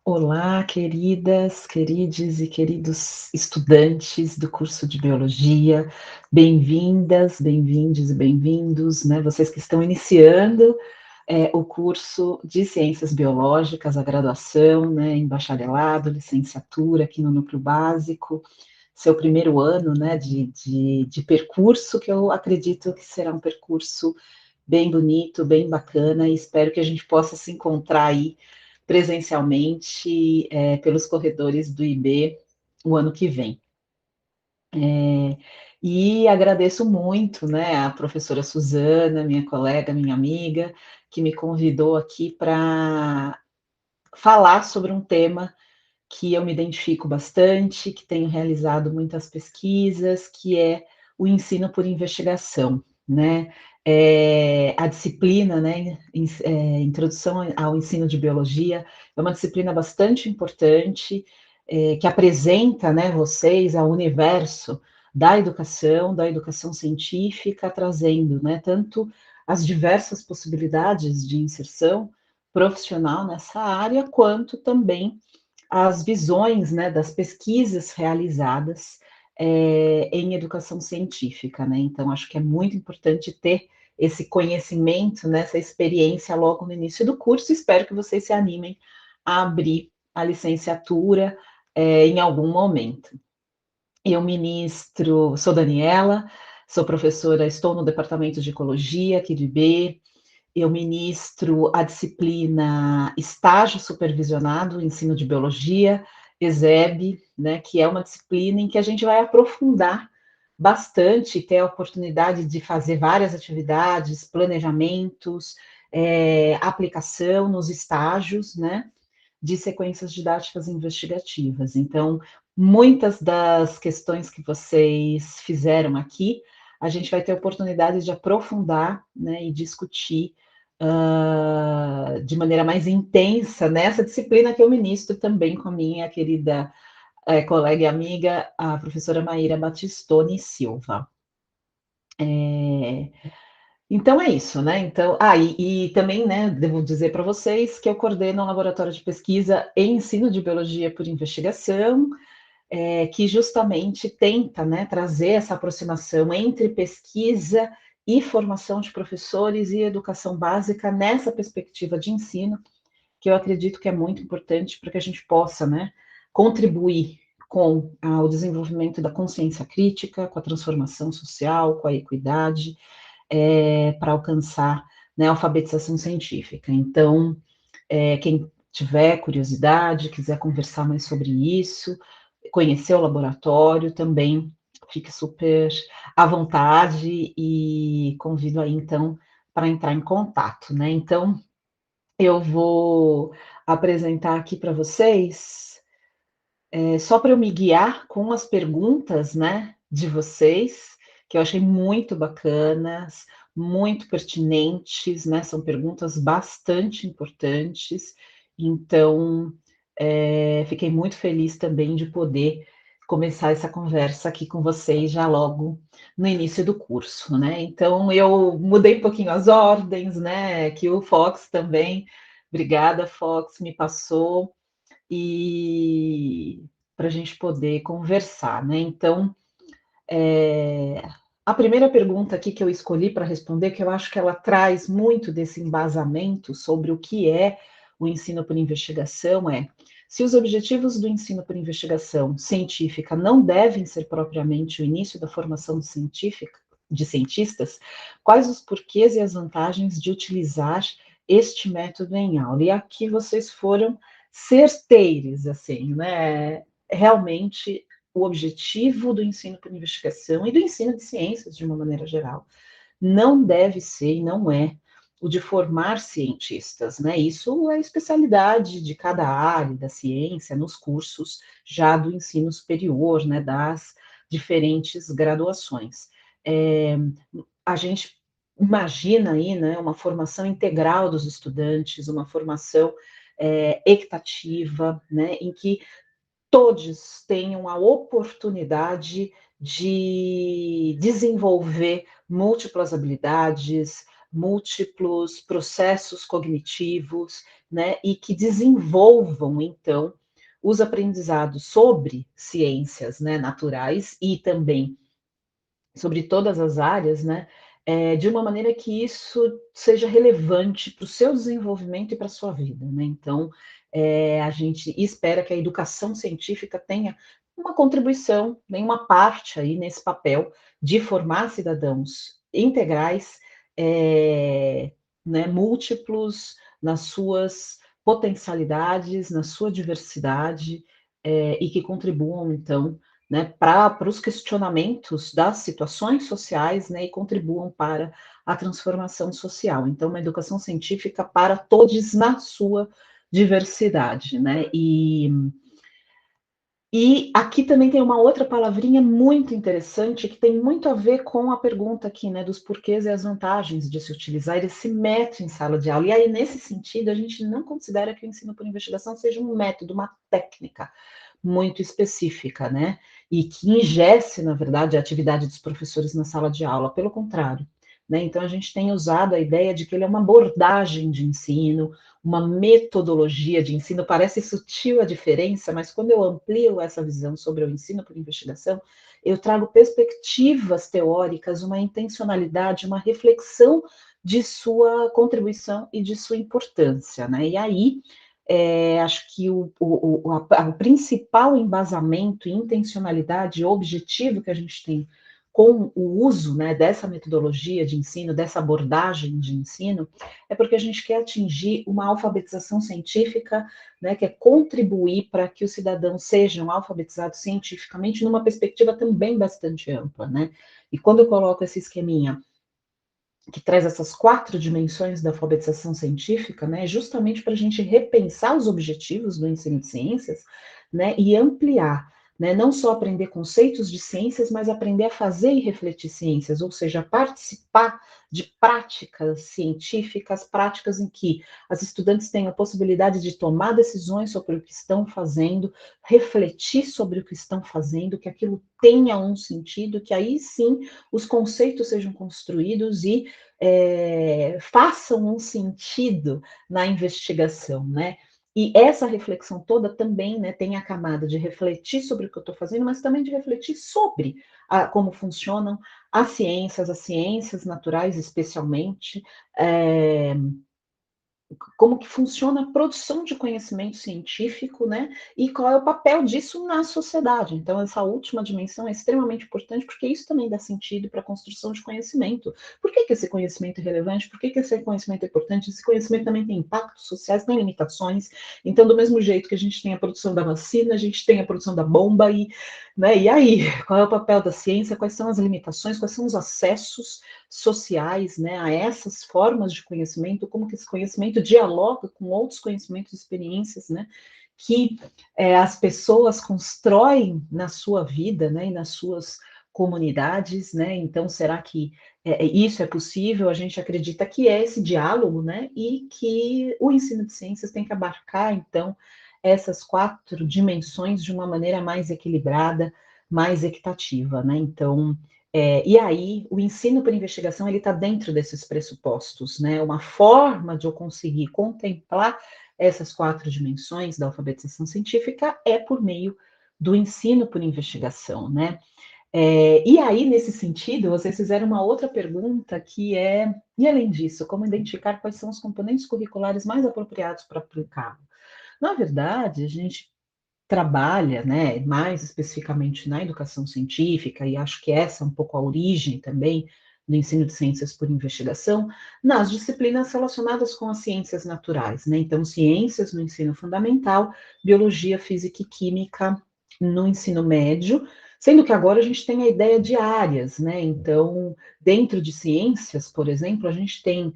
Olá, queridas, querides e queridos estudantes do curso de Biologia, bem-vindas, bem-vindes e bem-vindos, né? Vocês que estão iniciando o curso de Ciências Biológicas, a graduação, né, em bacharelado, licenciatura aqui no Núcleo Básico, seu primeiro ano, né, de percurso, que eu acredito que será um percurso bem bonito, bem bacana, e espero que a gente possa se encontrar aí presencialmente pelos corredores do IB o ano que vem. E agradeço muito, né, a professora Suzana, minha colega, minha amiga, que me convidou aqui para falar sobre um tema que eu me identifico bastante, que tenho realizado muitas pesquisas, que é o ensino por investigação, né? A disciplina, né, Introdução ao Ensino de Biologia, é uma disciplina bastante importante, que apresenta, né, vocês ao universo da educação científica, trazendo, né, tanto as diversas possibilidades de inserção profissional nessa área, quanto também as visões, né, das pesquisas realizadas em educação científica, né? Então, acho que é muito importante ter esse conhecimento, né, essa experiência logo no início do curso. Espero que vocês se animem a abrir a licenciatura em algum momento. Eu ministro, sou Daniela, sou professora, estou no departamento de ecologia aqui do IB. Eu ministro a disciplina Estágio Supervisionado, Ensino de Biologia, ESEB, né, que é uma disciplina em que a gente vai aprofundar bastante, ter a oportunidade de fazer várias atividades, planejamentos, aplicação nos estágios, né, de sequências didáticas investigativas. Então, muitas das questões que vocês fizeram aqui, a gente vai ter a oportunidade de aprofundar, né, e discutir de maneira mais intensa nessa disciplina que eu ministro também com a minha querida colega e amiga, a professora Maíra Batistoni Silva. Então é isso, né? Então, e também, né, devo dizer para vocês que eu coordeno um laboratório de pesquisa em ensino de biologia por investigação, que justamente tenta, né, trazer essa aproximação entre pesquisa e formação de professores e educação básica nessa perspectiva de ensino, que eu acredito que é muito importante para que a gente possa, né, contribuir com o desenvolvimento da consciência crítica, com a transformação social, com a equidade, para alcançar, né, a alfabetização científica. Então, quem tiver curiosidade, quiser conversar mais sobre isso, conhecer o laboratório, também fique super à vontade e convido aí, então, para entrar em contato, né? Então, eu vou apresentar aqui para vocês, só para eu me guiar com as perguntas, né, de vocês, que eu achei muito bacanas, muito pertinentes, né, são perguntas bastante importantes, então, fiquei muito feliz também de poder começar essa conversa aqui com vocês já logo no início do curso, né? Então, eu mudei um pouquinho as ordens, né, que o Fox também, obrigada, Fox, me passou, e para a gente poder conversar, né? Então, a primeira pergunta aqui que eu escolhi para responder, que eu acho que ela traz muito desse embasamento sobre o que é o ensino por investigação, é: se os objetivos do ensino por investigação científica não devem ser propriamente o início da formação de cientistas, quais os porquês e as vantagens de utilizar este método em aula? E aqui vocês foram certeiros, assim, né? Realmente, o objetivo do ensino por investigação e do ensino de ciências, de uma maneira geral, não deve ser e não é o de formar cientistas, né? Isso é especialidade de cada área da ciência nos cursos já do ensino superior, né? Das diferentes graduações. A gente imagina aí, né, uma formação integral dos estudantes, uma formação equitativa, né, em que todos tenham a oportunidade de desenvolver múltiplas habilidades, múltiplos processos cognitivos, né, e que desenvolvam, então, os aprendizados sobre ciências, né, naturais e também sobre todas as áreas, né, de uma maneira que isso seja relevante para o seu desenvolvimento e para a sua vida, né? Então, a gente espera que a educação científica tenha uma contribuição, nem uma parte aí nesse papel de formar cidadãos integrais, né, múltiplos nas suas potencialidades, na sua diversidade, e que contribuam, então, né, para os questionamentos das situações sociais, né, e contribuam para a transformação social. Então, uma educação científica para todos na sua diversidade, né? E aqui também tem uma outra palavrinha muito interessante que tem muito a ver com a pergunta aqui, né, dos porquês e as vantagens de se utilizar esse método em sala de aula. E aí, nesse sentido, a gente não considera que o ensino por investigação seja um método, uma técnica muito específica, né? E que ingesse, na verdade, a atividade dos professores na sala de aula, pelo contrário. Né? Então, a gente tem usado a ideia de que ele é uma abordagem de ensino, uma metodologia de ensino. Parece sutil a diferença, mas quando eu amplio essa visão sobre o ensino por investigação, eu trago perspectivas teóricas, uma intencionalidade, uma reflexão de sua contribuição e de sua importância, né? E aí, acho que o principal embasamento, intencionalidade, objetivo que a gente tem com o uso, né, dessa metodologia de ensino, dessa abordagem de ensino, é porque a gente quer atingir uma alfabetização científica, né, que é contribuir para que os cidadãos sejam alfabetizados cientificamente numa perspectiva também bastante ampla, né? E quando eu coloco esse esqueminha que traz essas 4 dimensões da alfabetização científica, né, justamente para a gente repensar os objetivos do ensino de ciências, né, e ampliar, né, não só aprender conceitos de ciências, mas aprender a fazer e refletir ciências, ou seja, participar de práticas científicas, práticas em que as estudantes tenham a possibilidade de tomar decisões sobre o que estão fazendo, refletir sobre o que estão fazendo, que aquilo tenha um sentido, que aí sim os conceitos sejam construídos e façam um sentido na investigação, né? E essa reflexão toda também, né, tem a camada de refletir sobre o que eu estou fazendo, mas também de refletir sobre como funcionam as ciências naturais especialmente, como que funciona a produção de conhecimento científico, né? E qual é o papel disso na sociedade. Então, essa última dimensão é extremamente importante, porque isso também dá sentido para a construção de conhecimento. Por que, que esse conhecimento é relevante? Por que, que esse conhecimento é importante? Esse conhecimento também tem impactos sociais, tem limitações. Então, do mesmo jeito que a gente tem a produção da vacina, a gente tem a produção da bomba, né? E aí, qual é o papel da ciência? Quais são as limitações? Quais são os acessos sociais, né, a essas formas de conhecimento, como que esse conhecimento dialoga com outros conhecimentos e experiências, né, que as pessoas constroem na sua vida, né, e nas suas comunidades, né, então será que isso é possível? A gente acredita que é esse diálogo, né, e que o ensino de ciências tem que abarcar, então, essas 4 dimensões de uma maneira mais equilibrada, mais equitativa, né, então, e aí, o ensino por investigação, ele está dentro desses pressupostos, né? Uma forma de eu conseguir contemplar essas 4 dimensões da alfabetização científica é por meio do ensino por investigação, né? E aí, nesse sentido, vocês fizeram uma outra pergunta que é, e além disso, como identificar quais são os componentes curriculares mais apropriados para aplicá-lo? Na verdade, a gente trabalha, né, mais especificamente na educação científica, e acho que essa é um pouco a origem também do ensino de ciências por investigação, nas disciplinas relacionadas com as ciências naturais, né? Então, ciências no ensino fundamental, biologia, física e química no ensino médio, sendo que agora a gente tem a ideia de áreas, né? Então, dentro de ciências, por exemplo, a gente tem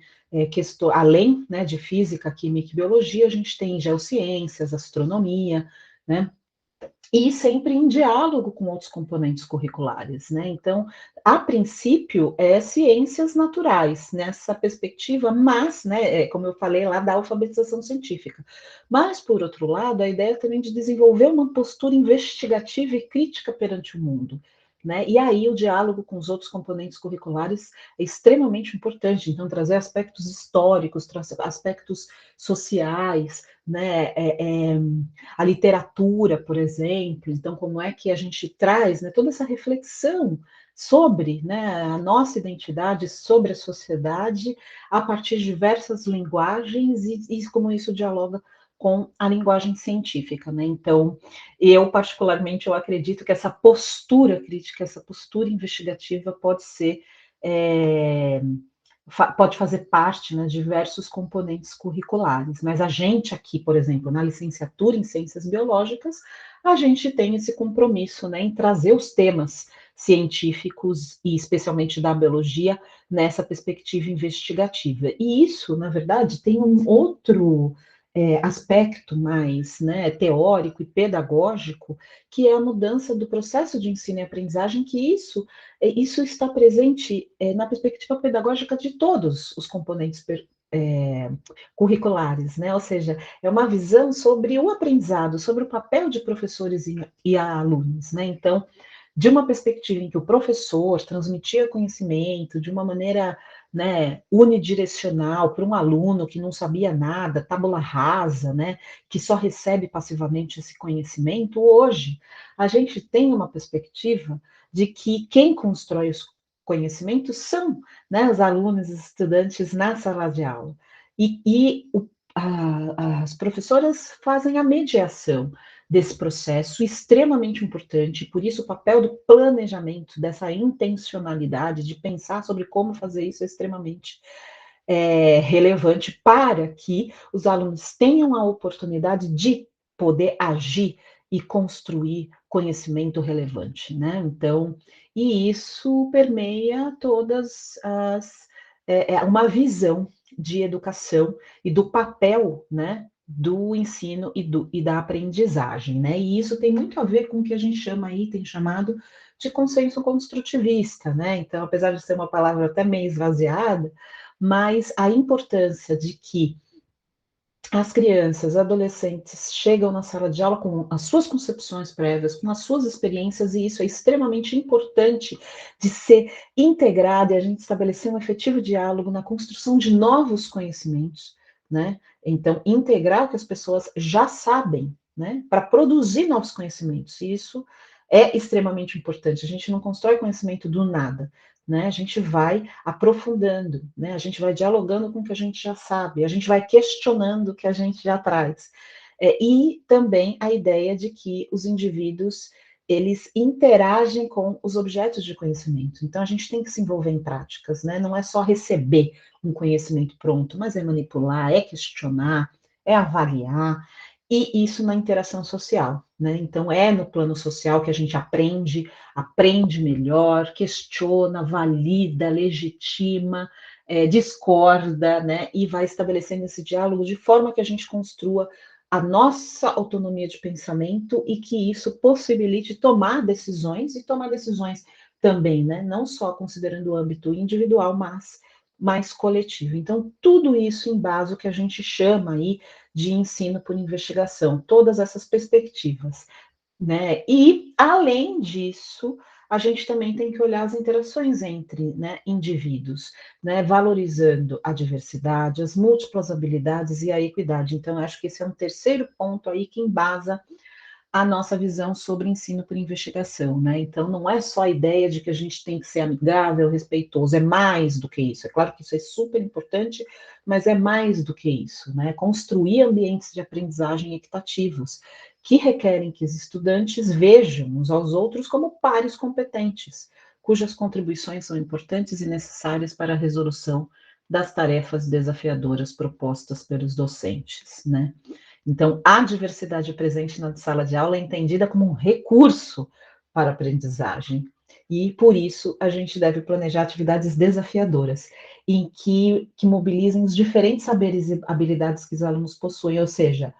além, né, de física, química e biologia, a gente tem geociências, astronomia, né? E sempre em diálogo com outros componentes curriculares, né? Então, a princípio, é ciências naturais nessa perspectiva, mas, né, como eu falei lá, da alfabetização científica. Mas, por outro lado, a ideia também de desenvolver uma postura investigativa e crítica perante o mundo. né? E aí o diálogo com os outros componentes curriculares é extremamente importante. Então, trazer aspectos históricos, trazer aspectos sociais, né? A literatura, por exemplo. Então, como é que a gente traz, né, toda essa reflexão sobre, né, a nossa identidade, sobre a sociedade, a partir de diversas linguagens e como isso dialoga com a linguagem científica, né? Então, eu particularmente eu acredito que essa postura crítica, essa postura investigativa pode ser pode fazer parte, né, de diversos componentes curriculares, mas a gente aqui, por exemplo, na licenciatura em Ciências Biológicas, a gente tem esse compromisso, né, em trazer os temas científicos e especialmente da biologia nessa perspectiva investigativa. E isso, na verdade, tem um outro aspecto mais, né, teórico e pedagógico, que é a mudança do processo de ensino e aprendizagem, que isso está presente na perspectiva pedagógica de todos os componentes curriculares, né? Ou seja, é uma visão sobre o aprendizado, sobre o papel de professores e alunos, né? Então, de uma perspectiva em que o professor transmitia conhecimento de uma maneira, né, unidirecional para um aluno que não sabia nada, tábula rasa, né, que só recebe passivamente esse conhecimento, hoje a gente tem uma perspectiva de que quem constrói os conhecimentos são, né, os alunos e estudantes na sala de aula. As professoras fazem a mediação desse processo extremamente importante, por isso o papel do planejamento, dessa intencionalidade de pensar sobre como fazer isso é extremamente relevante para que os alunos tenham a oportunidade de poder agir e construir conhecimento relevante, né? Então, e isso permeia todas uma visão de educação e do papel, né, do ensino e da aprendizagem, né? E isso tem muito a ver com o que a gente chama aí, tem chamado de consenso construtivista, né? Então, apesar de ser uma palavra até meio esvaziada, mas a importância de que as crianças, adolescentes chegam na sala de aula com as suas concepções prévias, com as suas experiências, e isso é extremamente importante de ser integrado e a gente estabelecer um efetivo diálogo na construção de novos conhecimentos, né? Então, integrar o que as pessoas já sabem, né? Para produzir novos conhecimentos. E isso é extremamente importante. A gente não constrói conhecimento do nada, né? A gente vai aprofundando, né? A gente vai dialogando com o que a gente já sabe, a gente vai questionando o que a gente já traz. E também a ideia de que os indivíduos eles interagem com os objetos de conhecimento. Então a gente tem que se envolver em práticas, né? Não é só receber um conhecimento pronto, mas é manipular, é questionar, é avaliar, e isso na interação social, né? Então é no plano social que a gente aprende melhor, questiona, valida, legitima, discorda, né? E vai estabelecendo esse diálogo de forma que a gente construa a nossa autonomia de pensamento e que isso possibilite tomar decisões e tomar decisões também, né? Não só considerando o âmbito individual, mas mais coletivo. Então, tudo isso embasa o que a gente chama aí de ensino por investigação, todas essas perspectivas, né? E, além disso, a gente também tem que olhar as interações entre, né, indivíduos, né, valorizando a diversidade, as múltiplas habilidades e a equidade. Então, acho que esse é um terceiro ponto aí que embasa a nossa visão sobre ensino por investigação, né? Então, não é só a ideia de que a gente tem que ser amigável, respeitoso, é mais do que isso. É claro que isso é super importante, mas é mais do que isso, né? Construir ambientes de aprendizagem equitativos, que requerem que os estudantes vejam uns aos outros como pares competentes, cujas contribuições são importantes e necessárias para a resolução das tarefas desafiadoras propostas pelos docentes, né? Então, a diversidade presente na sala de aula é entendida como um recurso para a aprendizagem. E, por isso, a gente deve planejar atividades desafiadoras, em que mobilizem os diferentes saberes e habilidades que os alunos possuem, ou seja,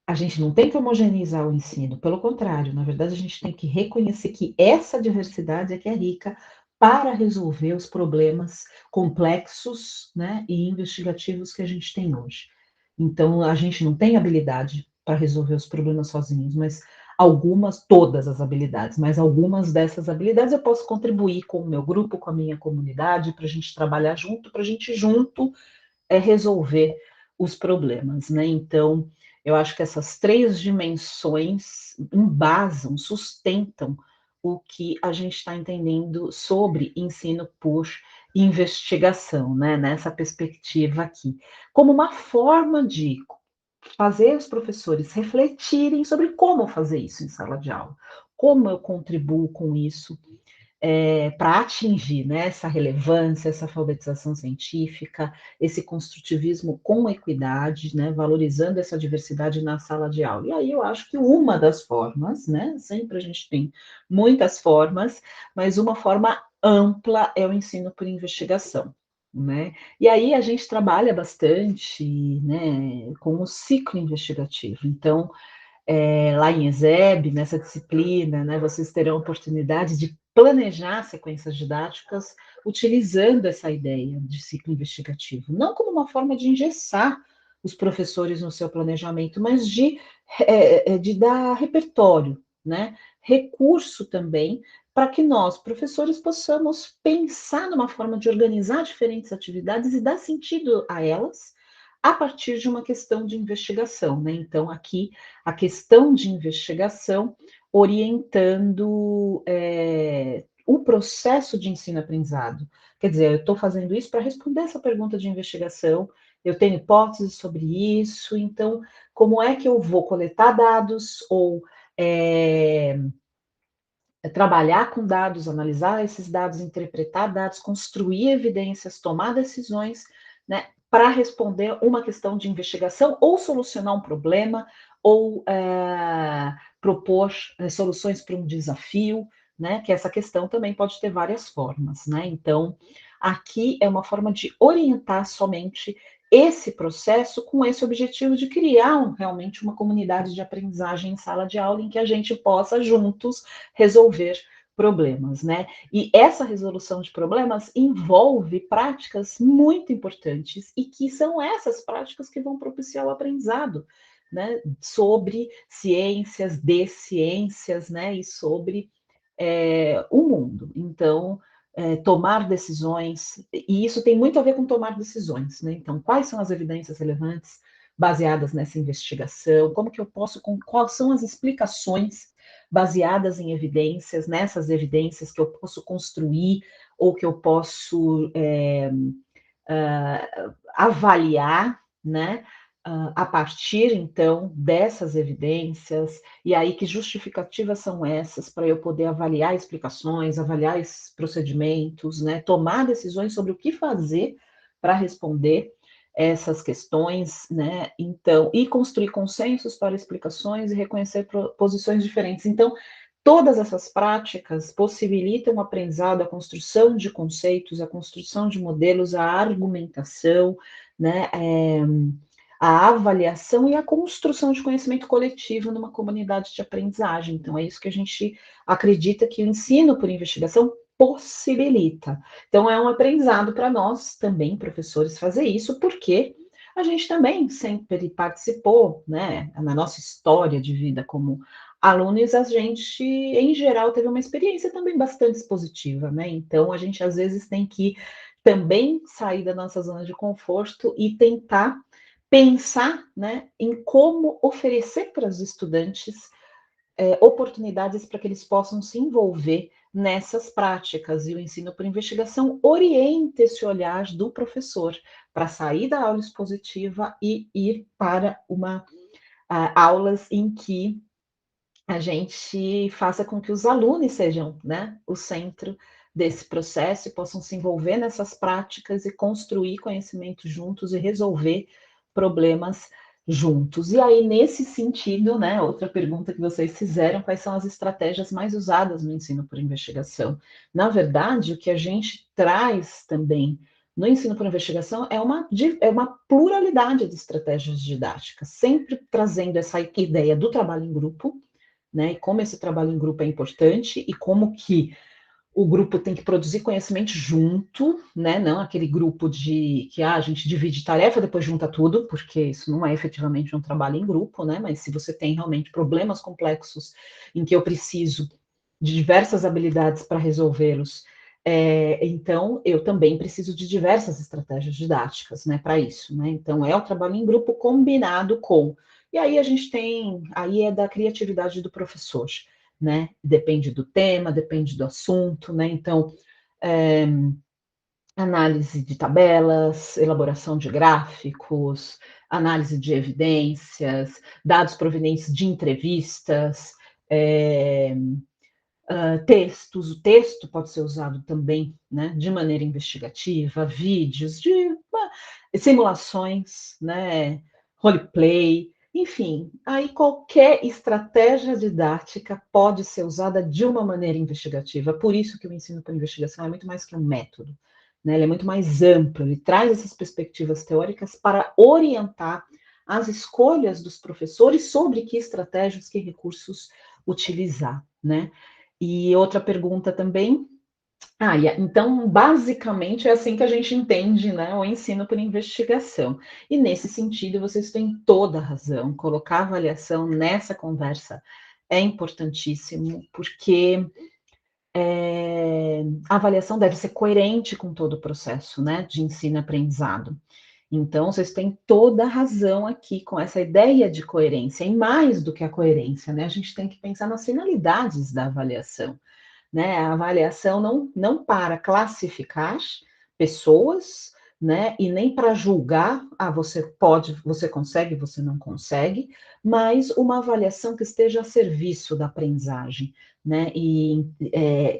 a gente não tem que homogeneizar o ensino, pelo contrário, na verdade, a gente tem que reconhecer que essa diversidade é que é rica para resolver os problemas complexos, né, e investigativos que a gente tem hoje. Então, a gente não tem habilidade para resolver os problemas sozinhos, mas todas as habilidades, mas algumas dessas habilidades eu posso contribuir com o meu grupo, com a minha comunidade, para a gente trabalhar junto, para a gente junto resolver os problemas, né? Então, eu acho que essas três dimensões embasam, sustentam o que a gente está entendendo sobre ensino por investigação, né? Nessa perspectiva aqui, como uma forma de fazer os professores refletirem sobre como fazer isso em sala de aula, como eu contribuo com isso para atingir, né, essa relevância, essa alfabetização científica, esse construtivismo com equidade, né, valorizando essa diversidade na sala de aula. E aí eu acho que uma das formas, né, sempre a gente tem muitas formas, mas uma forma ampla é o ensino por investigação. Né? E aí a gente trabalha bastante, né, com o ciclo investigativo. Então, lá em ESEB, nessa disciplina, né, vocês terão a oportunidade de planejar sequências didáticas utilizando essa ideia de ciclo investigativo, não como uma forma de engessar os professores no seu planejamento, mas de dar repertório, né, recurso também para que nós, professores, possamos pensar numa forma de organizar diferentes atividades e dar sentido a elas a partir de uma questão de investigação, né? Então, aqui a questão de investigação orientando o processo de ensino-aprendizado. Quer dizer, eu estou fazendo isso para responder essa pergunta de investigação, eu tenho hipóteses sobre isso, então, como é que eu vou coletar dados ou trabalhar com dados, analisar esses dados, interpretar dados, construir evidências, tomar decisões, né, para responder uma questão de investigação ou solucionar um problema ou propor soluções para um desafio, né, que essa questão também pode ter várias formas, né? Então, aqui é uma forma de orientar somente esse processo com esse objetivo de criar realmente uma comunidade de aprendizagem em sala de aula em que a gente possa juntos resolver problemas, né? E essa resolução de problemas envolve práticas muito importantes e que são essas práticas que vão propiciar o aprendizado, né? Sobre ciências, de ciências, né? E sobre o mundo. Então, tomar decisões, e isso tem muito a ver com tomar decisões, né? Então, quais são as evidências relevantes baseadas nessa investigação? Como que eu posso, quais são as explicações baseadas em evidências, nessas evidências que eu posso construir ou que eu posso avaliar, né? A partir, então, dessas evidências, e aí que justificativas são essas para eu poder avaliar explicações, avaliar esses procedimentos, né? Tomar decisões sobre o que fazer para responder essas questões, né? Então, e construir consensos para explicações e reconhecer posições diferentes. Então, todas essas práticas possibilitam o aprendizado, a construção de conceitos, a construção de modelos, a argumentação, né? A avaliação e a construção de conhecimento coletivo numa comunidade de aprendizagem. Então, é isso que a gente acredita que o ensino por investigação possibilita. Então, é um aprendizado para nós também, professores, fazer isso, porque a gente também sempre participou, né, na nossa história de vida como alunos, a gente, em geral, teve uma experiência também bastante positiva, né? Então, a gente, às vezes, tem que também sair da nossa zona de conforto e tentar pensar, né, em como oferecer para os estudantes oportunidades para que eles possam se envolver nessas práticas. E o ensino por investigação orienta esse olhar do professor para sair da aula expositiva e ir para aulas em que a gente faça com que os alunos sejam, né, o centro desse processo e possam se envolver nessas práticas e construir conhecimento juntos e resolver problemas juntos. E aí, nesse sentido, né, outra pergunta que vocês fizeram, quais são as estratégias mais usadas no ensino por investigação? Na verdade, o que a gente traz também no ensino por investigação é uma pluralidade de estratégias didáticas, sempre trazendo essa ideia do trabalho em grupo, né? E como esse trabalho em grupo é importante e como que o grupo tem que produzir conhecimento junto, né? Não aquele grupo de que a gente divide tarefa, depois junta tudo, porque isso não é efetivamente um trabalho em grupo, né? Mas se você tem realmente problemas complexos em que eu preciso de diversas habilidades para resolvê-los, então eu também preciso de diversas estratégias didáticas, né, para isso, né? Então é o trabalho em grupo combinado com. E aí a gente tem, aí é da criatividade do professor, né? Depende do tema, depende do assunto, né? Então, é, análise de tabelas, elaboração de gráficos, análise de evidências, dados provenientes de entrevistas, é, textos, o texto pode ser usado também, né, de maneira investigativa, vídeos, simulações, né, roleplay, enfim, aí qualquer estratégia didática pode ser usada de uma maneira investigativa. Por isso que o ensino por investigação é muito mais que um método, né? Ele é muito mais amplo, ele traz essas perspectivas teóricas para orientar as escolhas dos professores sobre que estratégias, que recursos utilizar, né? E outra pergunta também. Então, basicamente, é assim que a gente entende, né, o ensino por investigação. E nesse sentido, vocês têm toda a razão. Colocar avaliação nessa conversa é importantíssimo, porque a avaliação deve ser coerente com todo o processo, né, de ensino-aprendizado. Então, vocês têm toda a razão aqui com essa ideia de coerência, e mais do que a coerência, né? A gente tem que pensar nas finalidades da avaliação, né? A avaliação não para classificar pessoas, né? E nem para julgar, você pode, você consegue, você não consegue, mas uma avaliação que esteja a serviço da aprendizagem, né? E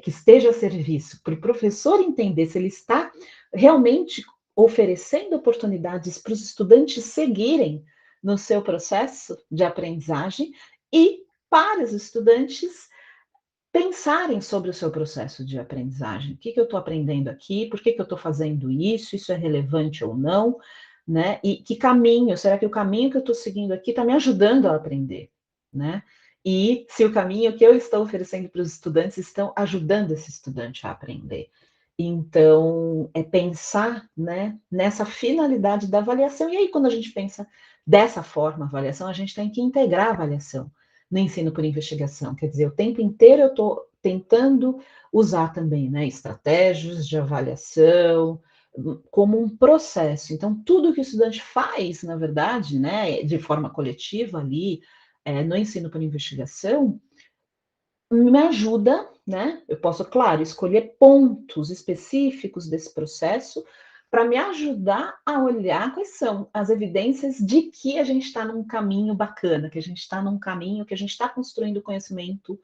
que esteja a serviço para o professor entender se ele está realmente oferecendo oportunidades para os estudantes seguirem no seu processo de aprendizagem e para os estudantes pensarem sobre o seu processo de aprendizagem. O que eu estou aprendendo aqui? Por que eu estou fazendo isso? Isso é relevante ou não? Né? E que caminho? Será que o caminho que eu estou seguindo aqui está me ajudando a aprender? Né? E se o caminho que eu estou oferecendo para os estudantes estão ajudando esse estudante a aprender. Então, é pensar, né, nessa finalidade da avaliação. E aí, quando a gente pensa dessa forma, a avaliação, a gente tem que integrar a avaliação no ensino por investigação. Quer dizer, o tempo inteiro eu estou tentando usar também, né, estratégias de avaliação como um processo. Então, tudo que o estudante faz, na verdade, né, de forma coletiva ali, no ensino por investigação, me ajuda, né? Eu posso, claro, escolher pontos específicos desse processo para me ajudar a olhar quais são as evidências de que a gente está num caminho bacana, que a gente está num caminho que a gente está construindo conhecimento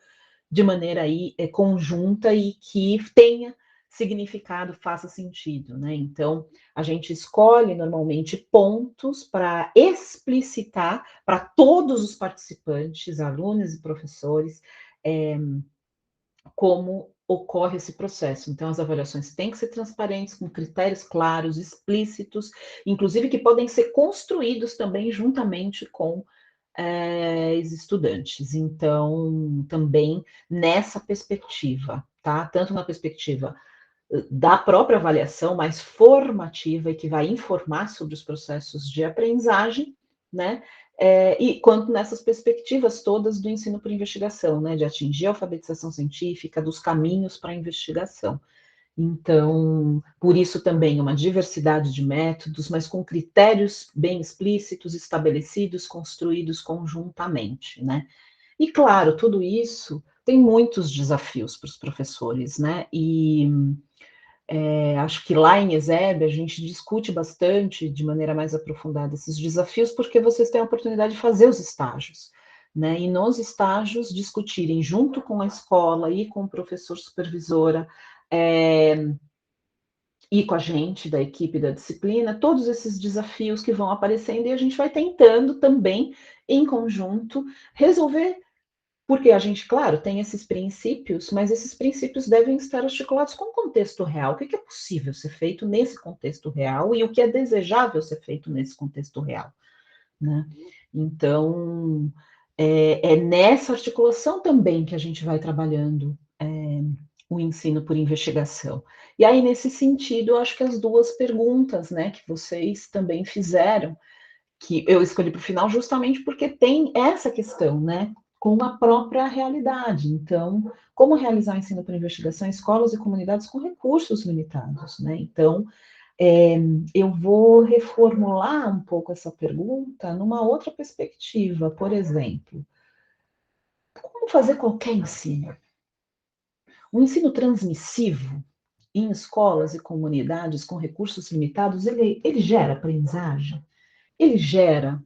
de maneira aí conjunta e que tenha significado, faça sentido, né? Então, a gente escolhe normalmente pontos para explicitar para todos os participantes, alunos e professores, como ocorre esse processo. Então, as avaliações têm que ser transparentes, com critérios claros, explícitos, inclusive que podem ser construídos também juntamente com os estudantes. Então, também nessa perspectiva, tá? Tanto na perspectiva da própria avaliação mais formativa e que vai informar sobre os processos de aprendizagem, né? E quanto nessas perspectivas todas do ensino por investigação, né? De atingir a alfabetização científica, dos caminhos para a investigação. Então, por isso também uma diversidade de métodos, mas com critérios bem explícitos, estabelecidos, construídos conjuntamente, né? E claro, tudo isso tem muitos desafios para os professores, né? E acho que lá em ESEB a gente discute bastante, de maneira mais aprofundada, esses desafios, porque vocês têm a oportunidade de fazer os estágios, né? E nos estágios discutirem junto com a escola e com o professor supervisora, e com a gente, da equipe da disciplina, todos esses desafios que vão aparecendo e a gente vai tentando também, em conjunto, resolver. Porque a gente, claro, tem esses princípios, mas esses princípios devem estar articulados com o contexto real. O que é possível ser feito nesse contexto real e o que é desejável ser feito nesse contexto real, né? Então, é nessa articulação também que a gente vai trabalhando o ensino por investigação? E aí, nesse sentido, eu acho que as duas perguntas, né, que vocês também fizeram, que eu escolhi para o final justamente porque tem essa questão, né, com a própria realidade. Então, como realizar ensino por investigação em escolas e comunidades com recursos limitados, né? Então, eu vou reformular um pouco essa pergunta numa outra perspectiva, por exemplo, como fazer qualquer ensino? O ensino transmissivo em escolas e comunidades com recursos limitados, ele gera aprendizagem, ele gera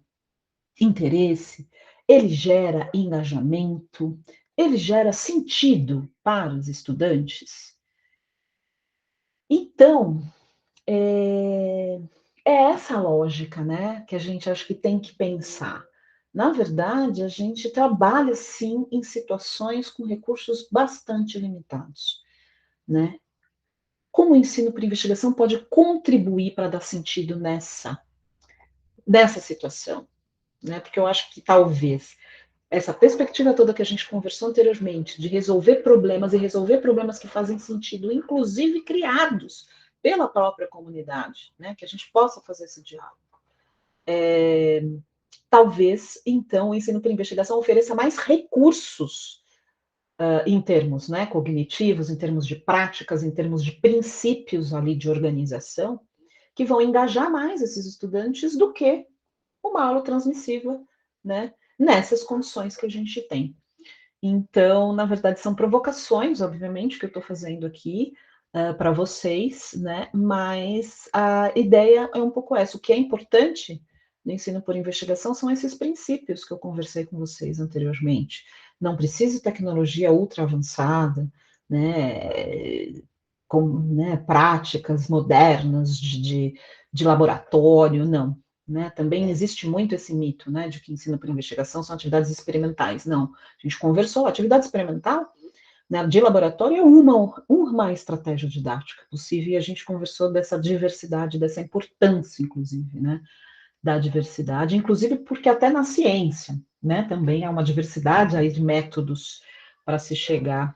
interesse, ele gera engajamento, ele gera sentido para os estudantes. Então, é essa lógica, né, que a gente acha que tem que pensar. Na verdade, a gente trabalha sim em situações com recursos bastante limitados, né? Como o ensino por investigação pode contribuir para dar sentido nessa situação, né? Porque eu acho que talvez essa perspectiva toda que a gente conversou anteriormente, de resolver problemas e resolver problemas que fazem sentido, inclusive criados pela própria comunidade, né? Que a gente possa fazer esse diálogo. Talvez, então, o ensino por investigação ofereça mais recursos em termos, né, cognitivos, em termos de práticas, em termos de princípios ali de organização, que vão engajar mais esses estudantes do que uma aula transmissiva, né, nessas condições que a gente tem. Então, na verdade, são provocações, obviamente, que eu estou fazendo aqui para vocês, né? Mas a ideia é um pouco essa. O que é importante no ensino por investigação são esses princípios que eu conversei com vocês anteriormente. Não precisa de tecnologia ultra avançada, né? Com né, práticas modernas de laboratório, não. Né? Também existe muito esse mito, né, de que ensino por investigação são atividades experimentais. Não, a gente conversou, atividade experimental, né, de laboratório é uma estratégia didática possível, e a gente conversou dessa diversidade, dessa importância, inclusive, né, da diversidade, inclusive porque até na ciência, né, também há uma diversidade aí de métodos para se chegar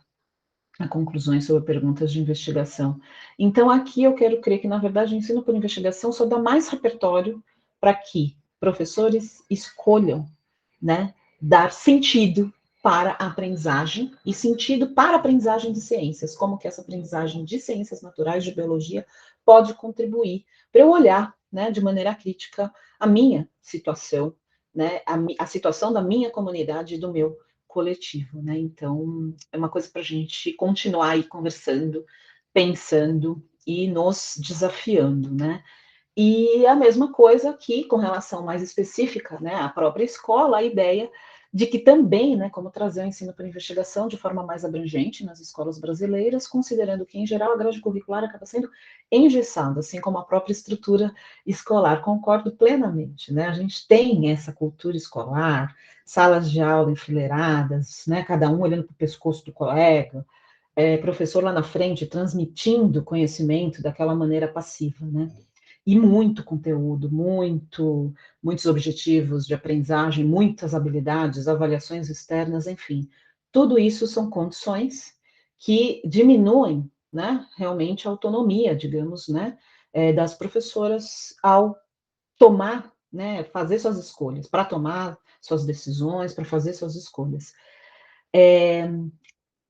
a conclusões sobre perguntas de investigação. Então, aqui eu quero crer que, na verdade, o ensino por investigação só dá mais repertório para que professores escolham, né, dar sentido para a aprendizagem e sentido para a aprendizagem de ciências, como que essa aprendizagem de ciências naturais, de biologia, pode contribuir para eu olhar, né, de maneira crítica a minha situação, né, a situação da minha comunidade e do meu coletivo, né? Então, é uma coisa para a gente continuar aí conversando, pensando e nos desafiando, né? E a mesma coisa aqui, com relação mais específica, né, à própria escola, a ideia de que também, né, como trazer o ensino para investigação de forma mais abrangente nas escolas brasileiras, considerando que, em geral, a grade curricular acaba sendo engessada, assim como a própria estrutura escolar. Concordo plenamente, né? A gente tem essa cultura escolar, salas de aula enfileiradas, né, cada um olhando para o pescoço do colega, professor lá na frente transmitindo conhecimento daquela maneira passiva, né? E muito conteúdo, muitos objetivos de aprendizagem, muitas habilidades, avaliações externas, enfim. Tudo isso são condições que diminuem, né, realmente a autonomia, digamos, né, das professoras ao tomar, né, fazer suas escolhas, para tomar suas decisões, para fazer suas escolhas.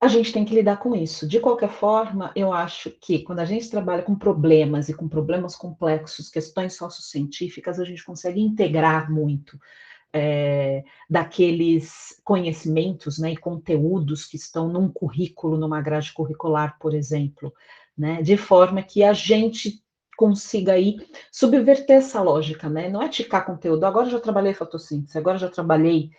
A gente tem que lidar com isso. De qualquer forma, eu acho que quando a gente trabalha com problemas e com problemas complexos, questões sociocientíficas, a gente consegue integrar muito daqueles conhecimentos, né, e conteúdos que estão num currículo, numa grade curricular, por exemplo, né, de forma que a gente consiga aí subverter essa lógica, né? Não é ticar conteúdo. Agora eu já trabalhei fotossíntese, agora eu já trabalhei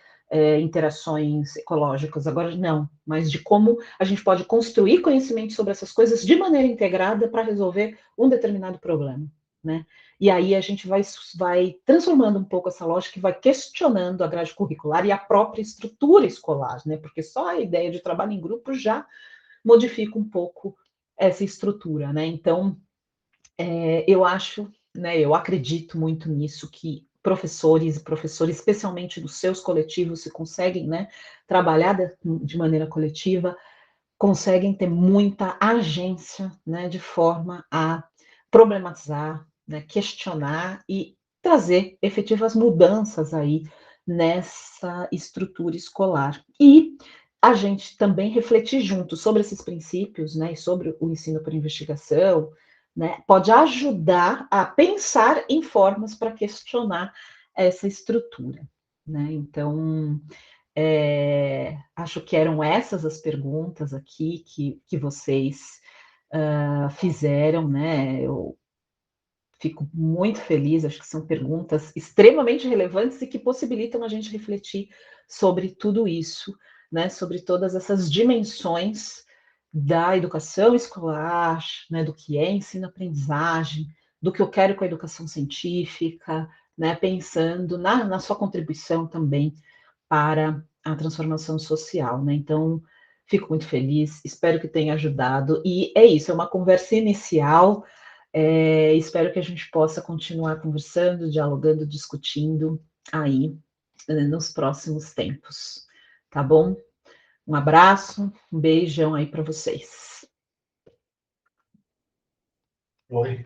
interações ecológicas, agora não, mas de como a gente pode construir conhecimento sobre essas coisas de maneira integrada para resolver um determinado problema, né? E aí a gente vai transformando um pouco essa lógica e vai questionando a grade curricular e a própria estrutura escolar, né? Porque só a ideia de trabalho em grupo já modifica um pouco essa estrutura, né? Então, eu acho, né, eu acredito muito nisso, que professores e professores, especialmente dos seus coletivos, se conseguem, né, trabalhar de maneira coletiva, conseguem ter muita agência, né, de forma a problematizar, né, questionar e trazer efetivas mudanças aí nessa estrutura escolar. E a gente também refletir junto sobre esses princípios, né, e sobre o ensino por investigação, né, pode ajudar a pensar em formas para questionar essa estrutura, né? Então, acho que eram essas as perguntas aqui que vocês fizeram, né? Eu fico muito feliz, acho que são perguntas extremamente relevantes e que possibilitam a gente refletir sobre tudo isso, né? Sobre todas essas dimensões da educação escolar, né? Do que é ensino-aprendizagem, do que eu quero com a educação científica, né? Pensando na sua contribuição também para a transformação social, né? Então, fico muito feliz, espero que tenha ajudado. E é isso, é uma conversa inicial. Espero que a gente possa continuar conversando, dialogando, discutindo aí nos próximos tempos. Tá bom? Um abraço, um beijão aí para vocês. Oi.